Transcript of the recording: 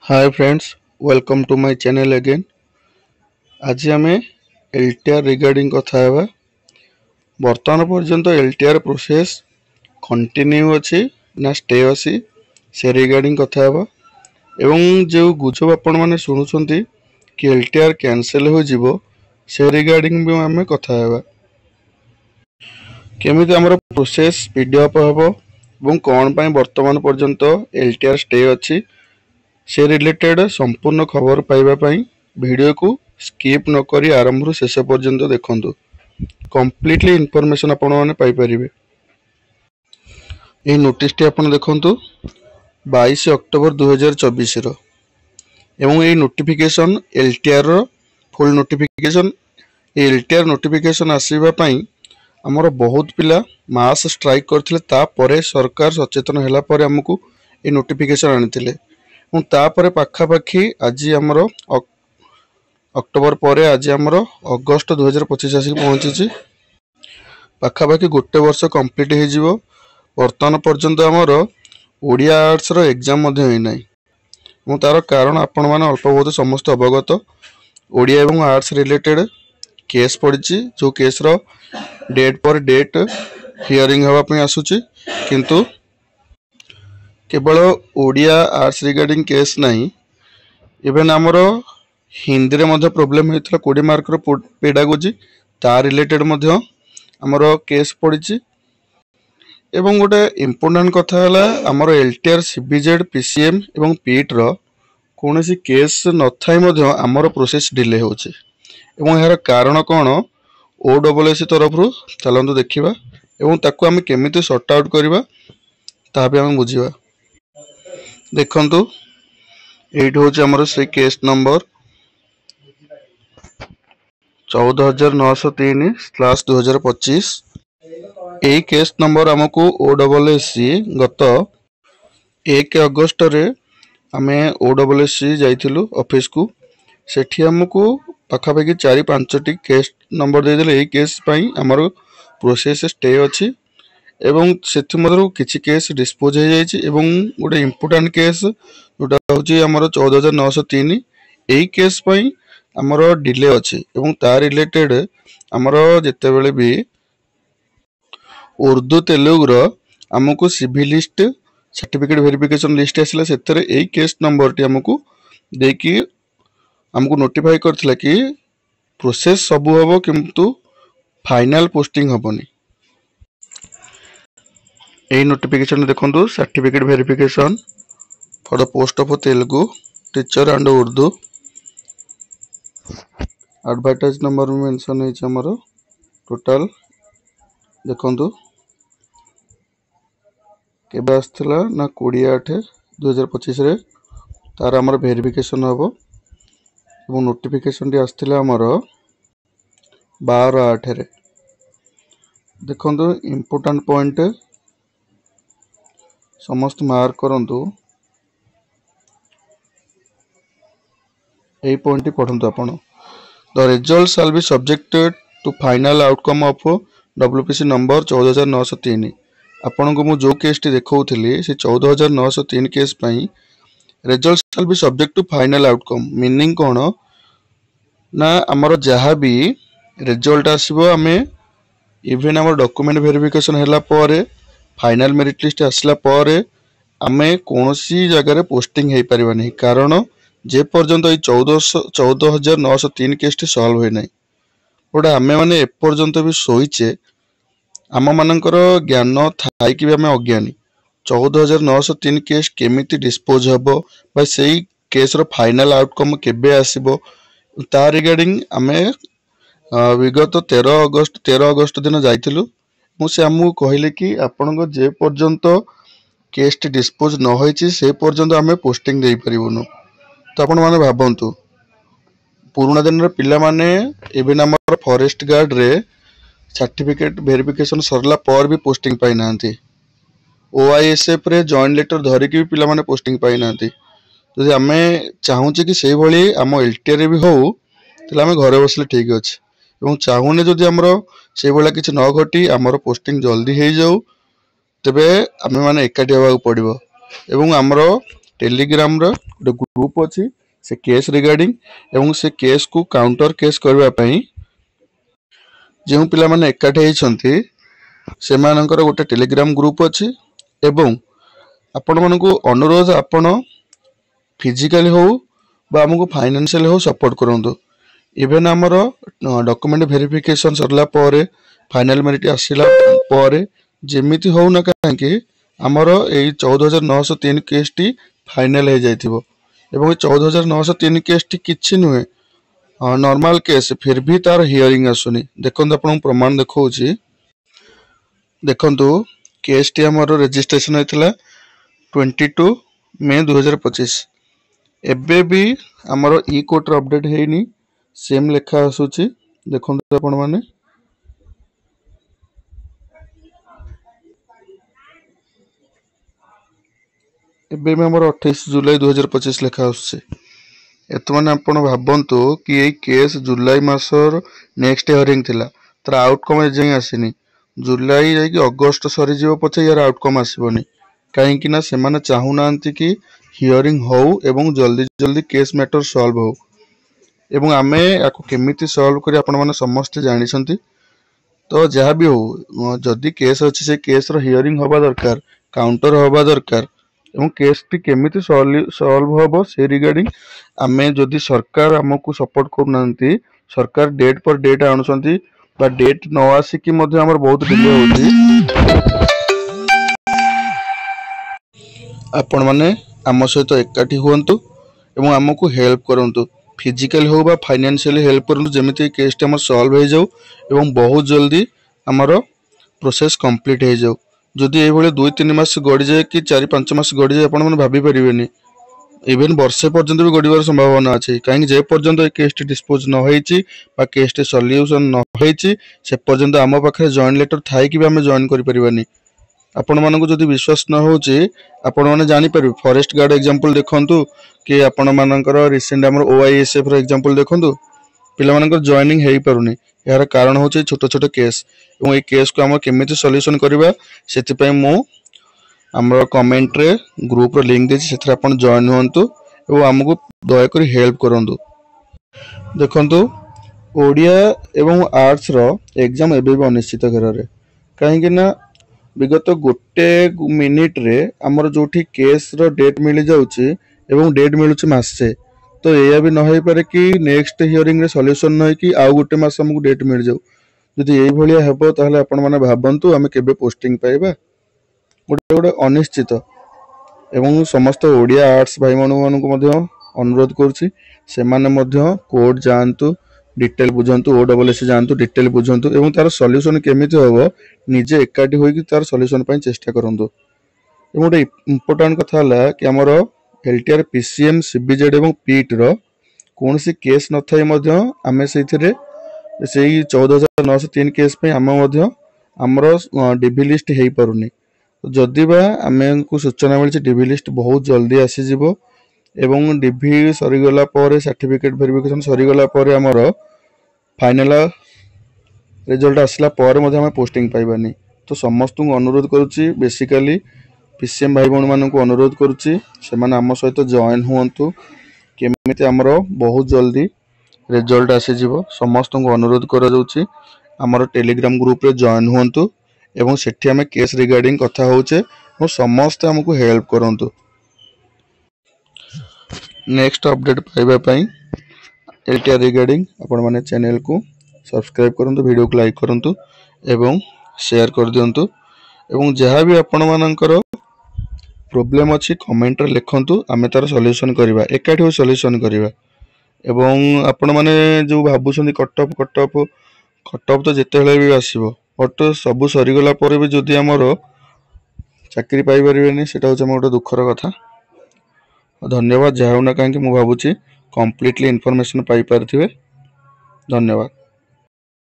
Hi friends, welcome to my channel again. आज आम LTR regarding कथा हेबा। वर्तमान पर्यंत एलटीआर प्रोसेस कंटिन्यू अच्छी ना स्टे अच्छी से रिगार्डिंग कथा हेबा। एवं जो गुजब आपण माने शुणुचंती कि एलटीआर कैंसिल हो जिवो से रिगार्डिंग भी आम कथा हेबा। केमिति हमर प्रोसेस स्पीड अप हेबो एवं कोन पई वर्तमान पर्यंत एलटीआर स्टे अच्छी से रिलेटेड संपूर्ण खबर पाइबा पई वीडियो को स्किप न करी आरंभ रु शेष पर्यंत देखंतु। कंप्लीटली इनफॉरमेशन आपण माने पाई परिबे। ए नोटिस टी आपण देखंतु 22 अक्टोबर 2024 रो एवं ए नोटिफिकेशन एलटीआर रो फुल नोटिफिकेशन। एलटीआर नोटिफिकेशन आसीबा पई हमर बहुत पिला मास स्ट्राइक करथिले, ता परे सरकार सचेतन हैला परे हमकु ए नोटिफिकेशन आनिथिले। तापर पाखापाखि आज आमर अक्टोबर पर आज आमर अगस्त 2025 आसिक पहुंची। पाखापाखि गोटे वर्ष कंप्लीट हो वर्तमान पर्यंत आमर ओडिया आर्ट्स रो एग्जाम होना। तार कारण आपण मैंने अल्प बहुत समस्त अवगत। ओडिया एवं आर्ट्स रिलेटेड केस पड़ी, जो केस रो डेट पर डेट हियरिंग होगा आसूची, किंतु केवल ओडिया आर्ट्स रिगार्डिंग केस नहीं, इवेन आमर हिंदी रे मध्य प्रॉब्लम होता 20 मार्क रो पेडागोजी ता रिलेटेड मध्य आमर केस पड़ी। एवं गोटे इम्पोर्टेंट कथा है आमर एलटीआर सीबीजेड पीसीएम एवं पीट रो कौन सी केस न थाई मध्य आमर प्रोसेस डिले होची। एवं यार कारण कौन ओडब्ल्यूएससी तरफ रु चलंतु देखिबा एवं ताकू आम केमिति सॉर्ट आउट करबा ता भी आम बुझिबा। देखंतु एइट होची हमर से केस नंबर 14903/2025। ए केस नंबर हमकु ओडब्ल्यूएससी गत 1 अगस्त रे आमे ओडब्ल्यूएससी जाइथिलु ऑफिस को। सेठी हमकु पाखापाखि 4-5 टी केस नंबर दे देले। ए केस पई हमर प्रोसेस स्टे अछि एवं सेथि मधरु किछि केस डिस्पोज हो जाइछि एवं गोटे इम्पोर्टेंट केस जोटा होची हमर 14903। एई केस पई हमर डिले अछि एवं ता रिलेटेड हमर जते बेले भी उर्दू तेलुगु रो हमकु civil list certificate verification list आसिला। सेतरे एई केस नंबर टी हमकु देकी हमकु नोटिफाई करथिला कि प्रोसेस सबु हबो किंतु फाइनल पोस्टिंग हबोनी। ए नोटिफिकेशन देखंतु certificate verification for the post of Telugu teacher and Urdu. Advertise number में मेंशन है हमरो टोटल देखंतु केबे आस्थिला ना 20/8/2025 रे तार हमर वेरिफिकेशन हबो एवं नोटिफिकेशन टी आस्थिला हमरो 12/8 रे। देखंतु इंपोर्टेंट पॉइंट समस्त मार्क करंतु। ए पॉइंट पढ़ंतु आपण। The result shall be subjected to final outcome of WPC number 14903। आपण को मु जो केस टी देखौथिली से 14903 केस पई result shall be subject to final outcome. Meaning कोन ना हमर जहा भी रिजल्ट आसीबो आमे इवन हमर डॉक्यूमेंट वेरिफिकेशन हला परे फाइनल मेरिट लिस्ट आसला परे आमे कोनोसी जगह रे पोस्टिंग हे परिबा नहीं, कारण जे पर्यंत 14903 केस टी सॉल्व होय नहीं। ओडा आमे माने ए पर्यंत भी सोइचे आम मानकर ज्ञान थाई कि आमे अज्ञानी 14903 केस केमिति डिस्पोज हबो बा सेही केस रो फाइनल आउटकम केबे आसीबो ता रिगार्डिंग आमे विगत 13 अगस्त दिन जाइथिलु। मु से हमहु कहिले कि आपनको जे पर्यंत केस टी डिस्पोज न होइछि से पर्यंत आमे पोस्टिंग देई परिबोनु। तो आपण माने भाबंतु पुराना दिन रे पिला माने इवन हमर फॉरेस्ट गार्ड रे सर्टिफिकेट वेरिफिकेशन सरला पर भी पोस्टिंग पाई नांती। ओआईएसएफ रे जॉइंट लेटर धरि कि पिला माने पोस्टिंग पाई नांती। जदि आमे चाहूचे कि सेही भली हम एलटीआर भी हो तले आमे घरे बसले ठीक अछि एवं चाहूने जदि हमरो सेही भला किछ न घटी हमरो पोस्टिंग जल्दी हे जाऊ तेबे आमे माने एकाठी होबा पड़िबो एवं हमरो टेलीग्राम रो गोटे ग्रुप अच्छी से केस रिगार्डिंग एवं से केस को काउंटर केस करने जो पिला माने एकाठी होती से गोटे टेलीग्राम ग्रुप अच्छी एवं आपण मानक अनुरोध आपण फिजिकली हो बा आमको फाइनेंशियल हो सपोर्ट करंतु इवेन आमर डॉक्यूमेंट वेरिफिकेशन सरला पर फाइनल मेरिट आसिला पर जेमिति हो ना कहीं आमर यही 14,903 केस टी फाइनल हो जाइथिबो एवं 14,903 केस टी किछि नुहे नॉर्मल केस फिर भी तार हियरिंग आसुनी देखंतु आपन प्रमाण देखौछि देखंतु केस टी आमर रजिस्ट्रेशन होइतिला 22 मे 2025 एबे भी आमर ई कोर्ट अपडेट हेनी सेम लेखा आसुची देखंतु आपन माने एबे में आमर 28 जुलाई 2025 लेखा आसुची एत माने आपण भाबंतु कि ए केस जुलाई मासर नेक्स्ट हियरिंग थिला तर आउटकम एजाई आसीनी जुलाई जाई कि अगस्त सरी जीवो पछे यार आउटकम आसीबोनी काहे कि ना से माने चाहू नांती कि हियरिंग हो एवं जल्दी जल्दी केस मैटर सॉल्व हो एवं आमे याको केमिति सॉल्व करी आपण माने समस्त जानि छंती तो जहाँ भी हो जदि केस अच्छी से केस रो हियरिंग होबा दरकार काउंटर होबा दरकार एवं केस टी केमिति सॉल्व होबो से रिगार्डिंग आमे जदि सरकार हमकु सपोर्ट करूनांती सरकार डेट पर डेट आणुसंती बा डेट न आसी कि मध्ये हमर बहुत डिले होती आपण माने आम सहित एकाठी हुंतु एवं आमको हेल्प करंतु फिजिकल हो बा फाइनेंशियली हेल्प करंतु जेमिति केस टी हमर सॉल्व हो जाऊ एवं बहुत जल्दी हमर प्रोसेस कंप्लीट हो जाऊ जदि ए भले 2-3 मास गड़ी जाए कि 4-5 मास गड़ी जाए आपण माने भाबी परिबेनी इवेन वर्षे पर्यंत भी गड़िबार संभावना अच्छी कहीं जे पर्यंत केस टी डिस्पोज न होईची बा केस टी सॉल्यूशन न होईची से पर्यंत आम पाखे जॉइन लेटर थाई कि भी आम जॉइन करि परिबानी आपण मानक जदि विश्वास न होची आपण माने जानि परिबे फॉरेस्ट गार्ड एग्जांपल देखंतु कि आपण मानकर रिसेंट हमर ओआईएसएफ रो एग्जांपल देखंतु पिला मानकर जॉइनिंग हेई परुनी यार कारण होची छोट छोट केस एवं ए केस को हम केमिति सॉल्यूशन करबा सेति पय मो हमर कमेंट रे ग्रुप रो लिंक देछि सेथरा आपण जॉइन होंतु एवं हमकु दया करी हेल्प करंतु देखंतु ओडिया एवं आर्ट्स रो एग्जाम एबे भी अनिश्चित घरे काहे कि ना विगत गोटे मिनिट रे हमर जोठी केस रो डेट मिल जाउची एवं डेट मिलुची मासे तो एया भी न होई पारे कि नेक्स्ट हियरिंग रे सॉल्यूशन न कि आउ गोटे मास हमकु डेट मिल जाऊ जदि एई भलिया हेबो ताहले आपण माने भाबंतु आमे केबे पोस्टिंग पाइबा गोटे गोटे अनिश्चित एवं समस्त ओडिया आर्ट्स भाई मानक अनुरोध करुच्ची से कोर्ट जातु डिटेल बुझंतु ओडब्ल्यूएस जातु डिटेल बुझंतु एवं तार सॉल्यूशन केमिति होबो निजे एकाठी होई तार सॉल्यूशन पई चेष्टा करंतु एवं गोटे इंपोर्टेंट कथा हला कि हमर एलटीआर पीसीएम सीबीजेड एवं पीट रो कोनसी केस न थाई मध्य आमे सेथिरे सेही 14,903 केस पे हमर डीबी लिस्ट हेई परुनी जदि बा आमे को सूचना मिलछि डीबी लिस्ट बहुत जल्दी आसी जिवो एवं डीबी सरी गला पर सर्टिफिकेट वेरिफिकेशन सरी गला पर हमर फाइनल रिजल्ट आसला पर मध्ये हम पोस्टिंग पाइबानी तो समस्त को अनुरोध करूछि बेसिकली पीसीएम भाई बहन मान को अनुरोध करूछि से माने आम सहित जॉइन हुंतु केमिति हमर बहुत जल्दी रिजल्ट आसी जिवो समस्त को अनुरोध करा जाउछि हमर टेलीग्राम ग्रुप रे जॉइन हुंतु एवं सेठी हमें केस रिगार्डिंग कथा होचे और समस्त हमको हेल्प करंतु नेक्स्ट अपडेट पाइबा पई एलटीआर रिगार्डिंग आपण माने चैनल को सब्सक्राइब करंतु वीडियो को लाइक करंतु एवं शेयर कर दियंतु एवं जहाँ भी आपण मानकर प्रॉब्लम अच्छी कमेंट रे लिखंतु आमे तार सॉल्यूशन करबा एकाठी हो सॉल्यूशन करबा एवं आपण माने जो भाबुछंदी कट ऑफ तो जेते हेले भी आसीबो बट सब सरी गला पर भी जदि हमर चाकरी पाई परिबेनी सेटा होछ मोर दुखर कथा धन्यवाद जहाँ ना कहीं मु भाबुची कंप्लीटली इन्फॉर्मेशन पाई पारथिबे धन्यवाद।